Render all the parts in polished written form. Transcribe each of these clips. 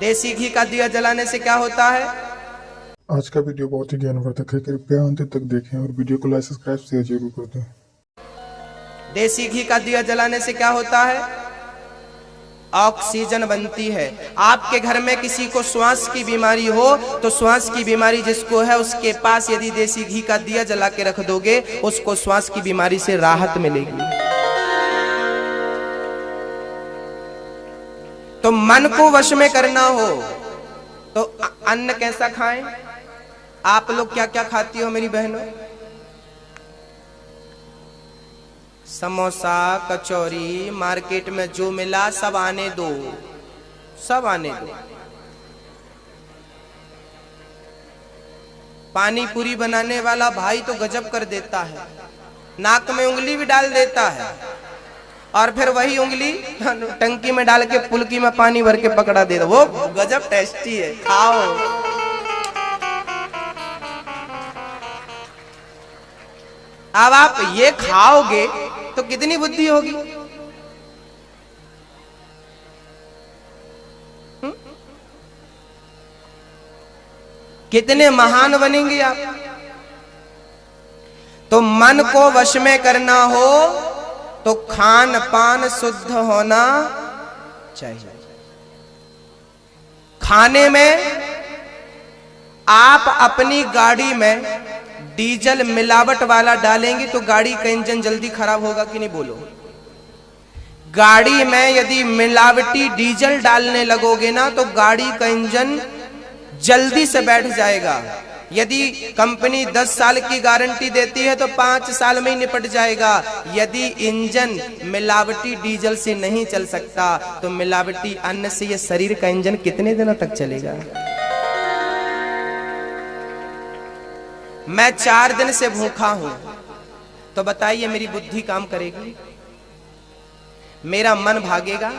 देसी घी का दिया जलाने से क्या होता है? आज का वीडियो बहुत ही ज्ञानवर्धक है, कृपया अंत तक देखें और वीडियो को लाइक सब्सक्राइब शेयर जरूर कर दें। देसी घी का दिया जलाने से क्या होता है? ऑक्सीजन बनती है। आपके घर में किसी को श्वास की बीमारी हो तो श्वास की बीमारी जिसको है उसके पास यदि देसी घी का दिया जला के रख दोगे उसको श्वास की बीमारी से राहत मिलेगी। तो मन को वश में करना हो तो अन्न कैसा खाएं? आप लोग क्या क्या खाती हो मेरी बहनों? समोसा, कचौरी, मार्केट में जो मिला सब आने दो, सब आने दो। पानी पूरी बनाने वाला भाई तो गजब कर देता है, नाक में उंगली भी डाल देता है और फिर वही उंगली टंकी में डाल के पुलकी में पानी भर के पकड़ा देता। वो गजब टेस्टी है, खाओ। अब आप ये खाओगे तो कितनी बुद्धि होगी? कितने महान बनेंगे आप? तो मन को वश में करना हो तो खान पान शुद्ध होना चाहिए। खाने में आप अपनी गाड़ी में डीजल मिलावट वाला डालेंगे तो गाड़ी का इंजन जल्दी खराब होगा कि नहीं? बोलो। गाड़ी में यदि मिलावटी डीजल डालने लगोगे ना तो गाड़ी का इंजन जल्दी से बैठ जाएगा। यदि कंपनी 10 साल की गारंटी देती है तो 5 साल में ही निपट जाएगा। यदि इंजन मिलावटी डीजल से नहीं चल सकता तो मिलावटी अन्न से ये शरीर का इंजन कितने दिनों तक चलेगा? मैं 4 दिन से भूखा हूं तो बताइए मेरी बुद्धि काम करेगी? मेरा मन भागेगा?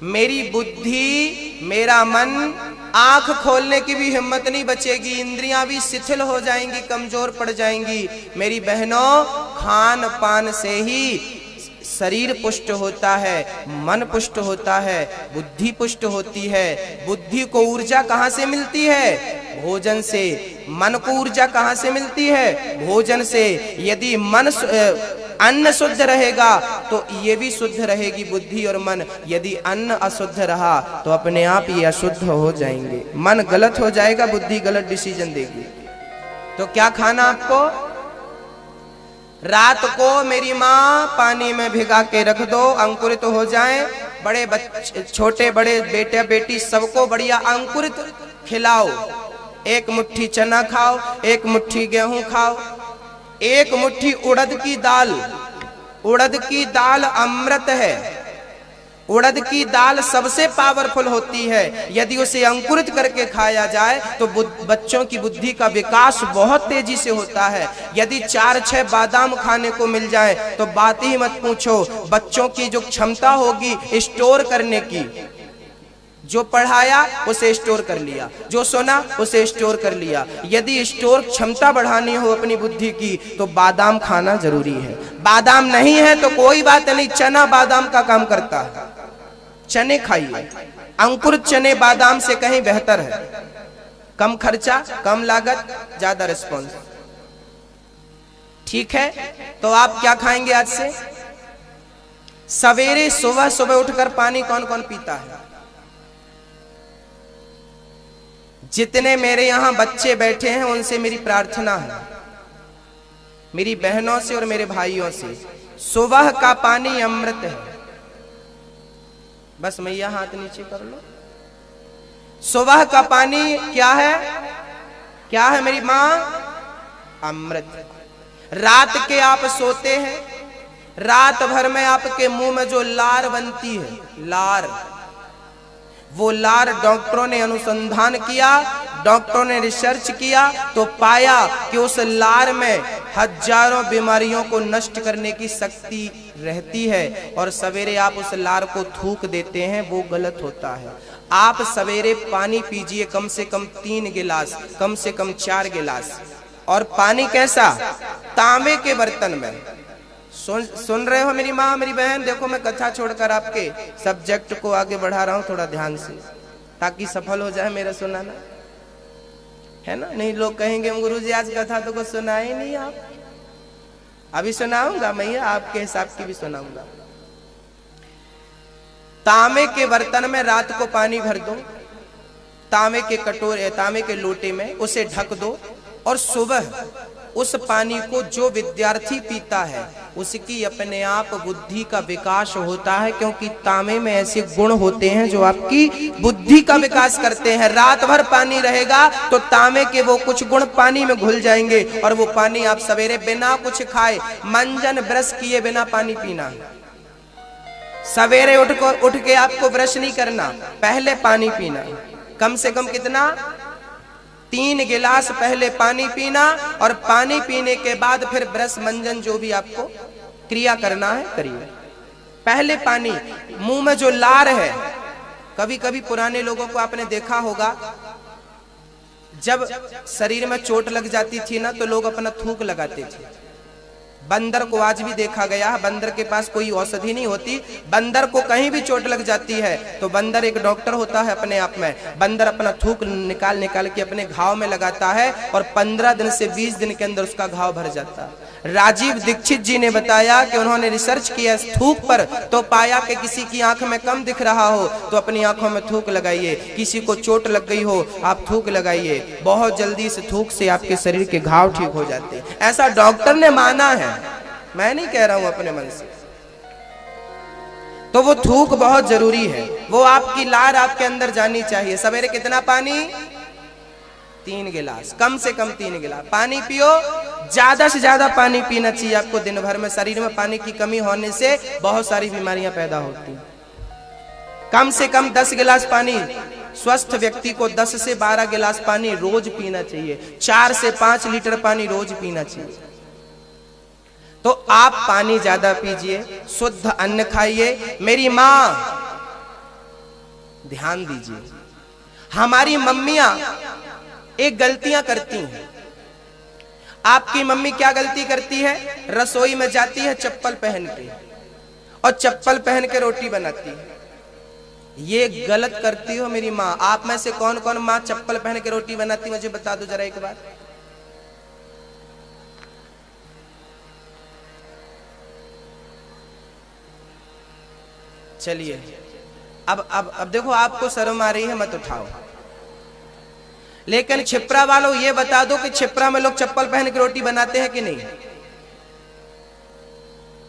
मेरी बुद्धि, मेरा मन आंख खोलने की भी हिम्मत नहीं बचेगी, इंद्रियां भी शिथिल हो जाएंगी, कमजोर पड़ जाएंगी। मेरी बहनों, खान पान से ही शरीर पुष्ट होता है, मन पुष्ट होता है, बुद्धि पुष्ट होती है। बुद्धि को ऊर्जा कहां से मिलती है? भोजन से। मन को ऊर्जा कहां से मिलती है? भोजन से। यदि मन अन्न शुद्ध रहेगा तो ये भी शुद्ध रहेगी बुद्धि और मन। यदि अन्न अशुद्ध रहा तो अपने आप ये अशुद्ध हो जाएंगे। मन गलत हो जाएगा, बुद्धि गलत डिसीजन देगी। तो क्या खाना आपको? रात को मेरी माँ पानी में भिगा के रख दो, अंकुरित तो हो जाएं। बड़े बच्चे, छोटे बड़े, बेटे बेटी सबको बढ़िया अंकुरित खिलाओ। 1 मुट्ठी चना खाओ, 1 मुट्ठी गेहूं खाओ, 1 मुट्ठी उड़द की दाल। उड़द की दाल अमृत है। उड़द की दाल सबसे पावरफुल होती है। यदि उसे अंकुरित करके खाया जाए तो बच्चों की बुद्धि का विकास बहुत तेजी से होता है। यदि 4-6 बादाम खाने को मिल जाए तो बात ही मत पूछो। बच्चों की जो क्षमता होगी स्टोर करने की, जो पढ़ाया उसे स्टोर कर लिया, जो सुना उसे स्टोर कर लिया। यदि स्टोर क्षमता बढ़ानी हो अपनी बुद्धि की तो बादाम खाना जरूरी है। बादाम नहीं है तो कोई बात नहीं, चना बादाम का काम करता है। चने खाइए, अंकुरित चने बादाम से कहीं बेहतर है। कम खर्चा, कम लागत, ज्यादा रिस्पॉन्स। ठीक है, तो आप क्या खाएंगे आज से? सवेरे सुबह सुबह उठकर पानी कौन कौन पीता है? जितने मेरे यहां बच्चे बैठे हैं उनसे मेरी प्रार्थना है, मेरी बहनों से और मेरे भाइयों से, सुबह का पानी अमृत है। बस मैया हाथ नीचे कर लो। सुबह का पानी क्या है? क्या है मेरी मां? अमृत। रात के आप सोते हैं, रात भर में आपके मुंह में जो लार बनती है, लार, वो लार डॉक्टरों ने अनुसंधान किया, डॉक्टरों ने रिसर्च किया तो पाया कि उस लार में हजारों बीमारियों को नष्ट करने की शक्ति रहती है। और सवेरे आप उस लार को थूक देते हैं, वो गलत होता है। आप सवेरे पानी पीजिए, कम से कम 3 गिलास, कम से कम 4 गिलास। और पानी कैसा? तांबे के बर्तन में। सुन रहे हो मेरी माँ मेरी बहन? देखो मैं कथा छोड़कर आपके सब्जेक्ट को आगे बढ़ा रहा हूँ, थोड़ा ध्यान से, ताकि सफल हो जाए मेरा सुनाना, है ना? नहीं लोग कहेंगे गुरुजी आज कथा तो कुछ सुनाए नहीं आप। अभी सुनाऊंगा मैया, आपके हिसाब की भी सुनाऊंगा। तांबे के बर्तन में रात को पानी भर दो, तांबे के कटोरे तांबे के लोटे में उसे ढक दो, और सुबह उस पानी को जो विद्यार्थी पीता है उसकी अपने आप बुद्धि का विकास होता है, क्योंकि तांबे में ऐसे गुण होते हैं जो आपकी बुद्धि का विकास करते हैं। रात भर पानी रहेगा तो तांबे के वो कुछ गुण पानी में घुल जाएंगे, और वो पानी आप सवेरे बिना कुछ खाए, मंजन ब्रश किए बिना पानी पीना। सवेरे उठ के आपको ब्रश नहीं करना, पहले पानी पीना। कम से कम कितना? 3 गिलास पहले पानी पीना, और पानी पीने के बाद फिर ब्रश मंजन जो भी आपको क्रिया करना है करिए। पहले पानी, मुंह में जो लार है, कभी कभी पुराने लोगों को आपने देखा होगा, जब शरीर में चोट लग जाती थी ना तो लोग अपना थूक लगाते थे। बंदर को आज भी देखा गया, बंदर के पास कोई औषधि नहीं होती, बंदर को कहीं भी चोट लग जाती है तो बंदर एक डॉक्टर होता है अपने आप में। बंदर अपना थूक निकाल के अपने घाव में लगाता है, और 15 दिन से 20 दिन के अंदर उसका घाव भर जाता है। राजीव दीक्षित जी ने बताया कि उन्होंने रिसर्च किया इस थूक पर, तो पाया कि किसी की आंख में कम दिख रहा हो तो अपनी आंखों में थूक लगाइए, किसी को चोट लग गई हो आप थूक लगाइए, बहुत जल्दी से थूक से आपके शरीर के घाव ठीक हो जाते हैं। ऐसा डॉक्टर ने माना है, मैं नहीं कह रहा हूं अपने मन से। तो वो थूक बहुत जरूरी है, वो आपकी लार आपके अंदर जानी चाहिए। सवेरे कितना पानी? 3 गिलास, कम से कम 3 गिलास पानी पियो। ज्यादा से ज्यादा पानी पीना चाहिए आपको दिन भर में। शरीर में पानी की कमी होने से बहुत सारी बीमारियां पैदा होती हैं। कम से कम 10 गिलास पानी, स्वस्थ व्यक्ति को 10 से 12 गिलास पानी रोज पीना चाहिए। 4 से 5 लीटर पानी रोज पीना चाहिए। तो आप पानी ज्यादा पीजिए, शुद्ध अन्न खाइए। मेरी मां, ध्यान दीजिए, हमारी मम्मियां एक गलतियां करती हैं। आपकी मम्मी क्या गलती करती है? रसोई में जाती है चप्पल पहन के, और चप्पल पहन के रोटी बनाती है। ये गलत करती हो मेरी माँ। आप में से कौन कौन माँ चप्पल पहन के रोटी बनाती, मुझे बता दो जरा एक बार। चलिए, अब देखो, आपको शर्म आ रही है, मत उठाओ। लेकिन छिपरा वालों ये बता दो कि छिपरा में लोग चप्पल पहन के रोटी बनाते हैं कि नहीं?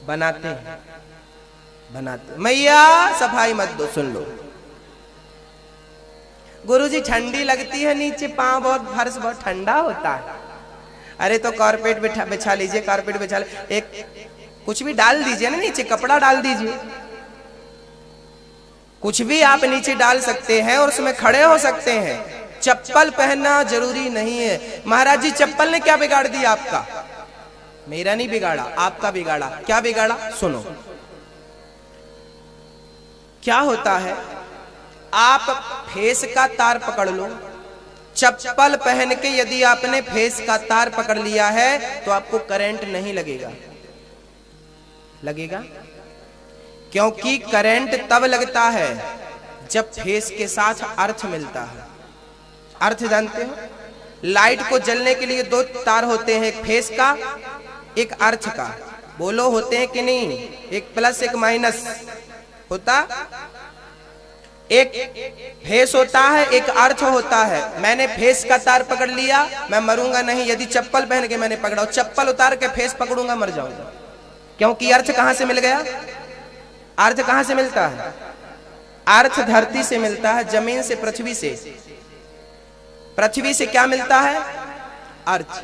बनाते हैं, बनाते। मैया सफाई मत दो, सुन लो। गुरुजी ठंडी लगती है, नीचे पांव बहुत, फर्श बहुत ठंडा होता है। अरे तो कारपेट बिछा लीजिए, कारपेट बिछा लीजिए, एक कुछ भी डाल दीजिए ना नीचे, कपड़ा डाल दीजिए, कुछ भी आप नीचे डाल सकते हैं और उसमें खड़े हो सकते हैं। चप्पल पहनना जरूरी नहीं है। महाराज जी चप्पल ने क्या बिगाड़ दिया आपका? मेरा नहीं बिगाड़ा, आपका बिगाड़ा। क्या बिगाड़ा? सुनो, क्या होता है, आप फेस का तार पकड़ लो। चप्पल पहन के यदि आपने फेस का तार पकड़ लिया है तो आपको करंट नहीं लगेगा। लगेगा? क्योंकि करंट तब लगता है जब फेस के साथ अर्थ मिलता है। अर्थ जानते हो? लाइट को जलने के लिए 2 तार होते हैं, एक फेस का, एक अर्थ का। बोलो होते हैं कि नहीं? एक प्लस एक माइनस होता। एक फेस होता है, एक अर्थ होता है। मैंने फेस का तार पकड़ लिया, मैं मरूंगा नहीं। यदि चप्पल पहन के मैंने पकड़ा, चप्पल उतार के फेस पकड़ूंगा, मर जाऊंगा। क्योंकि अर्थ कहां से मिल गया? अर्थ कहां से मिलता है? अर्थ धरती से मिलता है, जमीन से, पृथ्वी से। पृथ्वी से क्या मिलता है? अर्थ।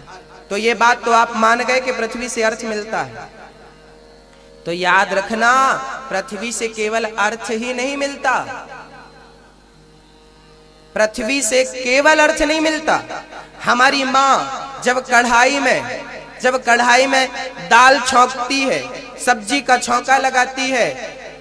तो ये बात तो आप मान गए कि पृथ्वी से अर्थ मिलता है। तो याद रखना, पृथ्वी से केवल अर्थ ही नहीं मिलता। पृथ्वी से केवल अर्थ नहीं मिलता। हमारी माँ जब कढ़ाई में दाल छौंकती है, सब्जी का छौंका लगाती है,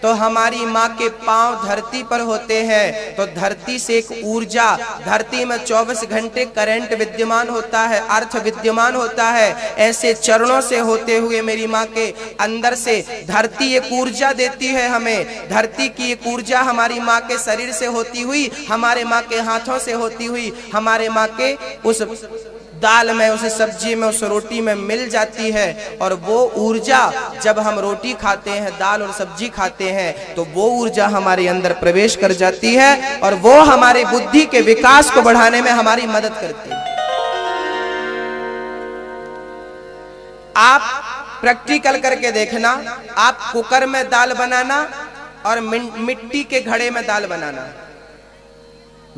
तो हमारी माँ के पांव धरती पर होते हैं, तो धरती से एक ऊर्जा, धरती में 24 घंटे करंट विद्यमान होता है, अर्थ विद्यमान होता है। ऐसे चरणों से होते हुए मेरी माँ के अंदर से धरती एक ऊर्जा देती है हमें। धरती की एक ऊर्जा हमारी माँ के शरीर से होती हुई, हमारे माँ के हाथों से होती हुई, हमारे माँ के उस दाल में, उस सब्जी में, उस रोटी में मिल जाती है। और वो ऊर्जा जब हम रोटी खाते हैं, दाल और सब्जी खाते हैं, तो वो ऊर्जा हमारे अंदर प्रवेश कर जाती है और वो हमारी बुद्धि के विकास को बढ़ाने में हमारी मदद करती है। आप प्रैक्टिकल करके देखना, आप कुकर में दाल बनाना और मिट्टी के घड़े में दाल बनाना।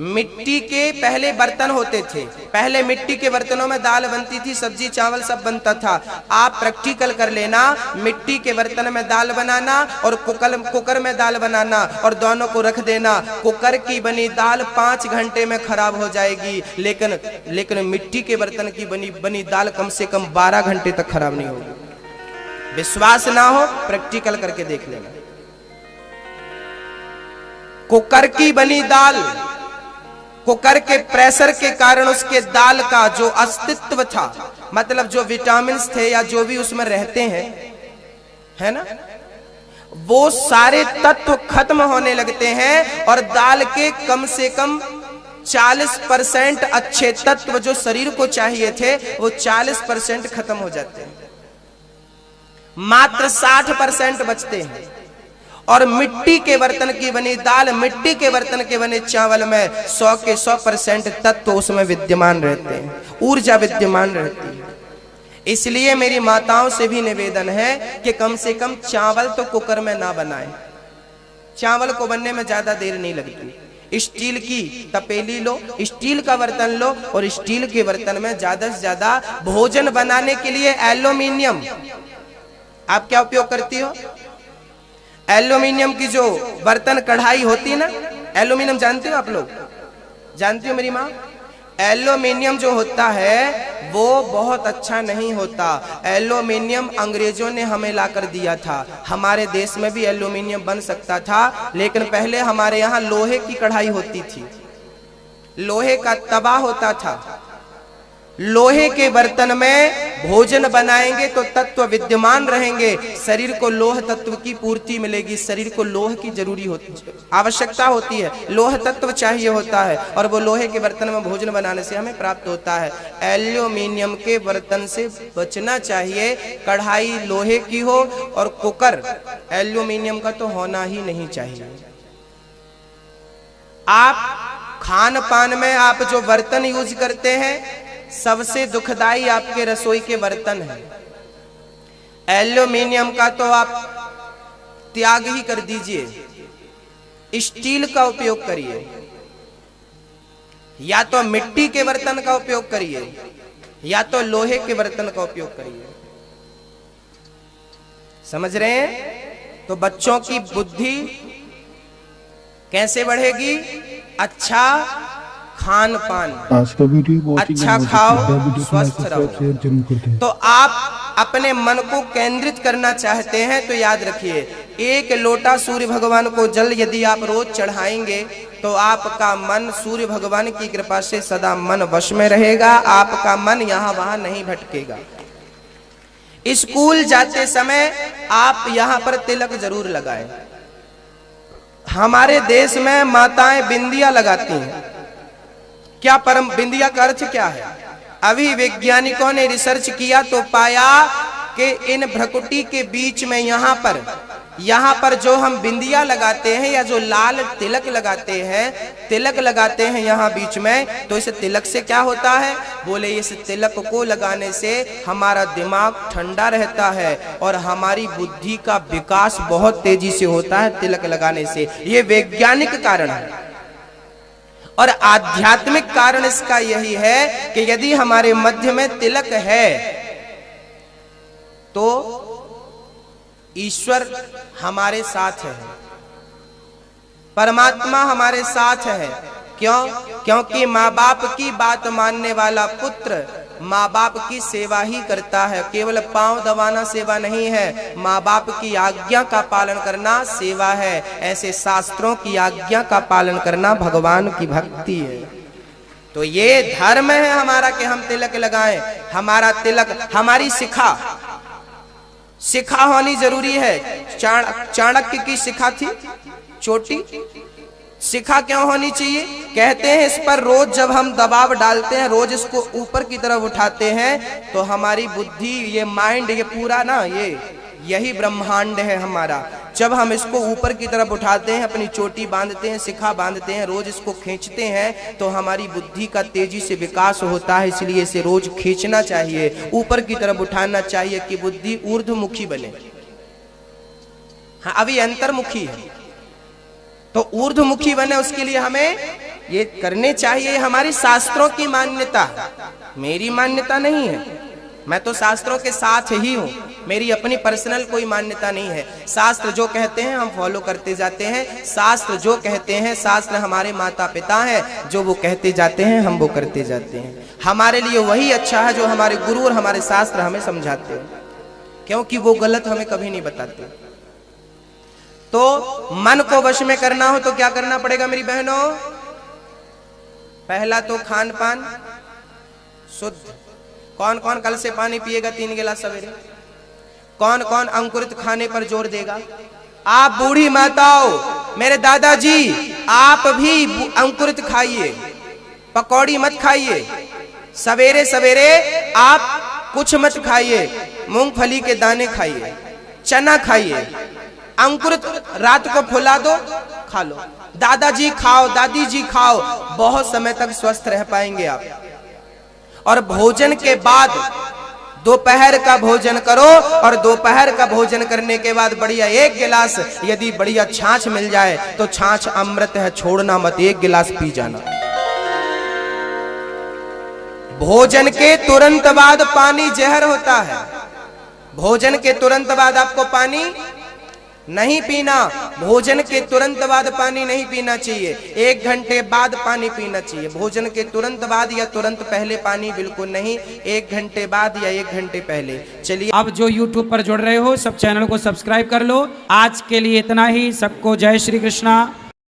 मिट्टी के पहले बर्तन होते थे, पहले मिट्टी के बर्तनों में दाल बनती थी, सब्जी चावल सब बनता था। आप प्रैक्टिकल कर लेना, मिट्टी के बर्तन में दाल बनाना और कुकर में दाल बनाना और दोनों को रख देना। कुकर की बनी दाल 5 घंटे में खराब हो जाएगी, लेकिन मिट्टी के बर्तन की बनी दाल कम से कम 12 घंटे तक खराब नहीं होगी। विश्वास ना हो, प्रैक्टिकल करके देख लेना। कुकर की बनी दाल, कुकर के प्रेशर के कारण उसके दाल का जो अस्तित्व था, मतलब जो विटामिन्स थे या जो भी उसमें रहते हैं, है ना, वो सारे तत्व खत्म होने लगते हैं और दाल के कम से कम 40% अच्छे तत्व जो शरीर को चाहिए थे, वो 40% खत्म हो जाते हैं, मात्र 60% बचते हैं। और मिट्टी के बर्तन की बनी दाल, मिट्टी के बर्तन के बने चावल में 100 के 100% तत्व उसमें विद्यमान रहते हैं, ऊर्जा विद्यमान रहती है। इसलिए मेरी माताओं से भी निवेदन है कि कम से कम चावल तो कुकर में ना बनाएं। चावल को बनने में ज्यादा देर नहीं लगती। स्टील की तपेली लो, स्टील का बर्तन लो और स्टील के बर्तन में ज्यादा से ज्यादा भोजन बनाने के लिए एल्यूमिनियम, आप क्या उपयोग करती हो? एल्यूमिनियम की जो बर्तन कढ़ाई होती है ना, एल्यूमिनियम जानते हो आप लोग? जानती हो मेरी माँ? एल्यूमिनियम जो होता है वो बहुत अच्छा नहीं होता। एल्यूमिनियम अंग्रेजों ने हमें लाकर दिया था। हमारे देश में भी एल्यूमिनियम बन सकता था, लेकिन पहले हमारे यहाँ लोहे की कढ़ाई होती थी, लोहे का तवा होता था। लोहे के बर्तन में भोजन बनाएंगे तो तत्व विद्यमान रहेंगे, शरीर को लोह तत्व की पूर्ति मिलेगी। शरीर को लोह की जरूरी होती, आवश्यकता होती है, लोह तत्व चाहिए होता है और वो लोहे के बर्तन में भोजन बनाने से हमें प्राप्त होता है। एल्यूमिनियम के बर्तन से बचना चाहिए। कढ़ाई लोहे की हो और कुकर एल्यूमिनियम का तो होना ही नहीं चाहिए। आप खान पान में आप जो बर्तन यूज करते हैं, सबसे दुखदाई आपके रसोई के बर्तन है। एल्यूमिनियम का तो आप त्याग ही कर दीजिए, स्टील का उपयोग करिए, या तो मिट्टी के बर्तन का उपयोग करिए या तो लोहे के बर्तन का उपयोग करिए। समझ रहे हैं? तो बच्चों की बुद्धि कैसे बढ़ेगी? अच्छा खान पान, आज का वीडियो बहुत अच्छा खाओ, स्वस्थ रहो। तो आप अपने मन को केंद्रित करना चाहते हैं तो याद रखिए, 1 लोटा सूर्य भगवान को जल यदि आप रोज चढ़ाएंगे तो आपका मन सूर्य भगवान की कृपा से सदा मन वश में रहेगा। आपका मन यहाँ वहां नहीं भटकेगा। स्कूल जाते समय आप यहाँ पर तिलक जरूर लगाएं। हमारे देश में माताएं बिंदिया लगाती हैं। क्या परम बिंदिया का अर्थ क्या है? अभी वैज्ञानिकों ने रिसर्च किया तो पाया कि इन भ्रकुटी के बीच में यहाँ पर जो हम बिंदिया लगाते हैं या जो लाल तिलक लगाते हैं यहाँ बीच में, तो इस तिलक से क्या होता है? बोले इस तिलक को लगाने से हमारा दिमाग ठंडा रहता है और हमारी बुद्धि का विकास बहुत तेजी से होता है तिलक लगाने से। ये वैज्ञानिक कारण है। और आध्यात्मिक कारण इसका यही है कि यदि हमारे मध्य में तिलक है तो ईश्वर हमारे साथ है, परमात्मा हमारे साथ है। क्यों? क्योंकि माँ बाप की बात मानने वाला पुत्र माँ बाप की सेवा ही करता है। केवल पांव दबाना सेवा नहीं है, माँ बाप की आज्ञा का पालन करना सेवा है। ऐसे शास्त्रों की आज्ञा का पालन करना भगवान की भक्ति है। तो ये धर्म है हमारा कि हम तिलक लगाएं। हमारा तिलक, हमारी शिखा होनी जरूरी है। चाणक्य की शिखा थी चोटी, शिखा क्यों होनी चाहिए? कहते हैं इस पर रोज जब हम दबाव डालते हैं, रोज इसको ऊपर की तरफ उठाते हैं, तो हमारी बुद्धि, ये माइंड, ये पूरा ना, यही ब्रह्मांड है हमारा। जब हम इसको ऊपर की तरफ उठाते हैं, अपनी चोटी बांधते हैं, शिखा बांधते हैं, रोज इसको खींचते हैं, तो हमारी बुद्धि का तेजी से विकास होता है। इसलिए इसे रोज खींचना चाहिए, ऊपर की तरफ उठाना चाहिए कि बुद्धि ऊर्ध्वमुखी बने। हाँ, अभी अंतर्मुखी है, तो ऊर्ध्वमुखी बने, उसके लिए हमें ये करने चाहिए। हमारी शास्त्रों की मान्यता, मेरी मान्यता नहीं है। मैं तो शास्त्रों के साथ ही हूँ, मेरी अपनी पर्सनल कोई मान्यता नहीं है। शास्त्र जो कहते हैं हम फॉलो करते जाते हैं। शास्त्र जो कहते हैं, शास्त्र हमारे माता पिता हैं, जो वो कहते जाते हैं हम वो करते जाते हैं। हमारे लिए वही अच्छा है जो हमारे गुरु और हमारे शास्त्र हमें समझाते हैं, क्योंकि वो गलत हमें कभी नहीं बताते। तो मन को वश में करना हो तो क्या करना पड़ेगा मेरी बहनों? पहला तो खान पान शुद्ध। कौन कौन कल से पानी पिएगा 3 गिलास सवेरे? कौन कौन अंकुरित खाने पर जोर देगा? आप बूढ़ी माताओं, मेरे दादाजी, आप भी अंकुरित खाइए, पकौड़ी मत खाइए। सवेरे सवेरे आप कुछ मत खाइए, मूंगफली के दाने खाइए, चना खाइए, अंकुरित रात को फुला दो, खा लो। दादाजी खाओ, दादी जी खाओ, बहुत समय तक स्वस्थ रह पाएंगे आप। और भोजन के बाद दोपहर का भोजन करो, और दोपहर का भोजन करने के बाद बढ़िया 1 गिलास यदि बढ़िया छाछ मिल जाए तो छाछ अमृत है, छोड़ना मत, 1 गिलास पी जाना। भोजन के तुरंत बाद पानी जहर होता है। भोजन के तुरंत बाद आपको पानी नहीं पीना, भोजन के तुरंत बाद पानी नहीं पीना चाहिए, 1 घंटे बाद पानी पीना चाहिए। भोजन के तुरंत बाद या तुरंत पहले पानी बिल्कुल नहीं, 1 घंटे बाद या 1 घंटे पहले। चलिए, अब जो YouTube पर जुड़ रहे हो सब चैनल को सब्सक्राइब कर लो। आज के लिए इतना ही। सबको जय श्री कृष्णा।